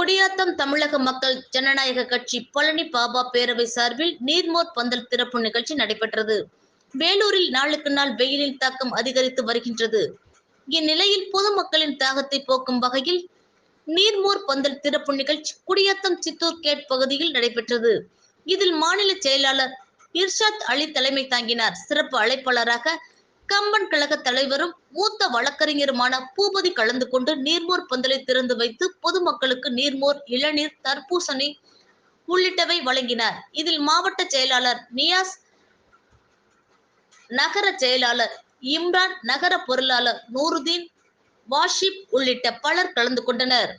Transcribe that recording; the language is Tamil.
குடியாத்தம் தமிழக மக்கள் ஜனநாயக கட்சி பழனி பாபா பேரவை சார்பில் நீர்மோர் பந்தல் திறப்பு நிகழ்ச்சி நடைபெற்றது. வேலூரில் நாளுக்கு நாள் வெயிலின் தாக்கம் அதிகரித்து வருகின்றது. இந்நிலையில் பொதுமக்களின் தாகத்தை போக்கும் வகையில் நீர்மோர் பந்தல் திறப்பு நிகழ்ச்சி குடியாத்தம் சித்தூர் கேட் பகுதியில் நடைபெற்றது. இதில் மாநில செயலாளர் இர்ஷாத் அலி தலைமை தாங்கினார். சிறப்பு அழைப்பாளராக கம்பன் கழக தலைவரும் மூத்த வழக்கறிஞருமான பூபதி கலந்து கொண்டு நீர்மோர் பந்தலை திறந்து வைத்து பொதுமக்களுக்கு நீர்மோர், இளநீர், தர்பூசணி உள்ளிட்டவை வழங்கினார். இதில் மாவட்ட செயலாளர் நியாஸ், நகர செயலாளர் இம்ரான், நகர பொருளாளர் நூருதீன், வாஷிப் உள்ளிட்ட பலர் கலந்து கொண்டனர்.